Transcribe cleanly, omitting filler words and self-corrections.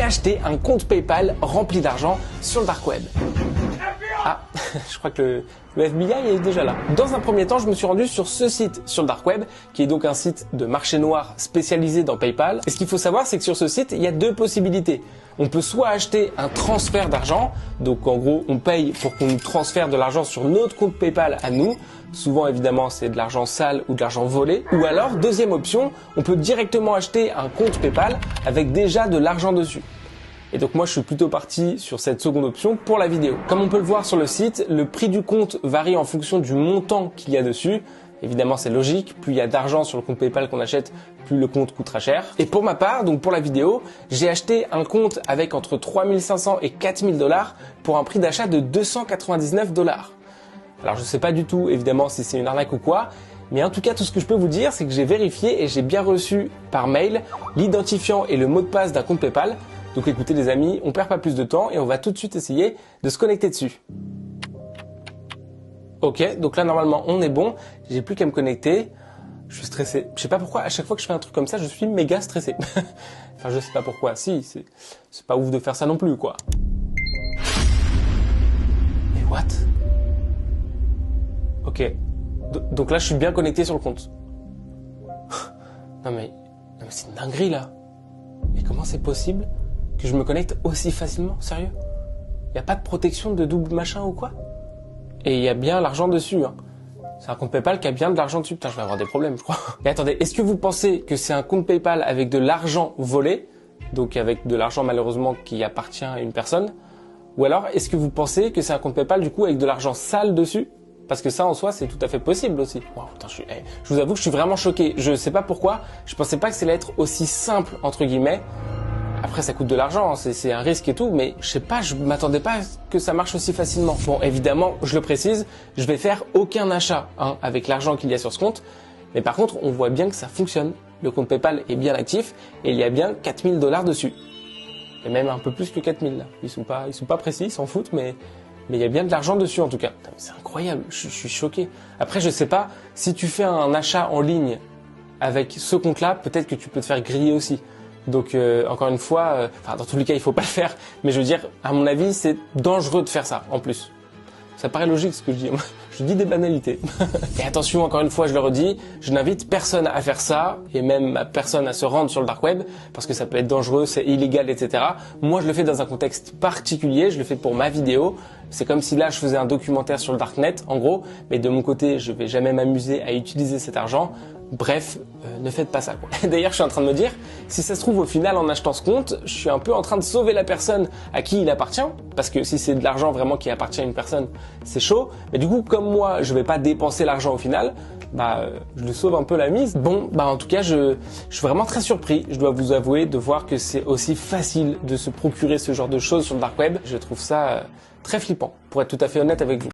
acheté un compte PayPal rempli d'argent sur le dark web. Ah, je crois que le FBI est déjà là. Dans un premier temps, je me suis rendu sur ce site sur le dark web, qui est donc un site de marché noir spécialisé dans PayPal. Et ce qu'il faut savoir, c'est que sur ce site, il y a deux possibilités. On peut soit acheter un transfert d'argent, donc en gros, on paye pour qu'on nous transfère de l'argent sur notre compte PayPal à nous. Souvent, évidemment, c'est de l'argent sale ou de l'argent volé. Ou alors, deuxième option, on peut directement acheter un compte PayPal avec déjà de l'argent dessus. Et donc moi je suis plutôt parti sur cette seconde option pour la vidéo. Comme on peut le voir sur le site, le prix du compte varie en fonction du montant qu'il y a dessus. Évidemment c'est logique, plus il y a d'argent sur le compte PayPal qu'on achète, plus le compte coûtera cher. Et pour ma part, donc pour la vidéo, j'ai acheté un compte avec entre 3500 et 4000 $ pour un prix d'achat de 299 $. Alors je sais pas du tout évidemment si c'est une arnaque ou quoi, mais en tout cas tout ce que je peux vous dire c'est que j'ai vérifié et j'ai bien reçu par mail l'identifiant et le mot de passe d'un compte PayPal. Donc écoutez les amis, on perd pas plus de temps et on va tout de suite essayer de se connecter dessus. Ok, donc là normalement on est bon, j'ai plus qu'à me connecter. Je suis stressé. Je sais pas pourquoi, à chaque fois que je fais un truc comme ça, je suis méga stressé. Enfin je sais pas pourquoi, si, c'est pas ouf de faire ça non plus quoi. Mais what? Ok, donc là je suis bien connecté sur le compte. Non mais c'est une dinguerie là. Et comment c'est possible que je me connecte aussi facilement? Sérieux? Il n'y a pas de protection de double machin ou quoi? Et il y a bien l'argent dessus. Hein. C'est un compte PayPal qui a bien de l'argent dessus. Putain, je vais avoir des problèmes, je crois. Et attendez, est-ce que vous pensez que c'est un compte PayPal avec de l'argent volé? Donc avec de l'argent malheureusement qui appartient à une personne? Ou alors, est-ce que vous pensez que c'est un compte PayPal du coup avec de l'argent sale dessus? Parce que ça en soi c'est tout à fait possible aussi. Wow, putain, je vous avoue que je suis vraiment choqué. Je sais pas pourquoi. Je pensais pas que ça allait être aussi simple entre guillemets. Après ça coûte de l'argent, hein, c'est un risque et tout, mais je sais pas, je m'attendais pas à ce que ça marche aussi facilement. Bon évidemment, je le précise, je vais faire aucun achat hein, avec l'argent qu'il y a sur ce compte. Mais par contre, on voit bien que ça fonctionne. Le compte PayPal est bien actif et il y a bien 4000 $ dessus. Et même un peu plus que 4000 là. Ils sont pas précis, ils s'en foutent, mais il y a bien de l'argent dessus en tout cas. C'est incroyable, je suis choqué. Après, je sais pas, si tu fais un achat en ligne avec ce compte-là, peut-être que tu peux te faire griller aussi. Donc encore une fois, dans tous les cas, il faut pas le faire. Mais je veux dire, à mon avis, c'est dangereux de faire ça en plus. Ça paraît logique ce que je dis. Je dis des banalités. Et attention, encore une fois, je le redis, je n'invite personne à faire ça et même personne à se rendre sur le dark web parce que ça peut être dangereux, c'est illégal, etc. Moi, je le fais dans un contexte particulier. Je le fais pour ma vidéo. C'est comme si là, je faisais un documentaire sur le darknet, en gros. Mais de mon côté, je vais jamais m'amuser à utiliser cet argent. Bref, ne faites pas ça quoi. D'ailleurs, je suis en train de me dire, si ça se trouve au final en achetant ce compte, je suis un peu en train de sauver la personne à qui il appartient, parce que si c'est de l'argent vraiment qui appartient à une personne, c'est chaud. Mais du coup, comme moi, je vais pas dépenser l'argent au final, je lui sauve un peu la mise. Bon, en tout cas, je suis vraiment très surpris, je dois vous avouer, de voir que c'est aussi facile de se procurer ce genre de choses sur le dark web. Je trouve ça très flippant, pour être tout à fait honnête avec vous.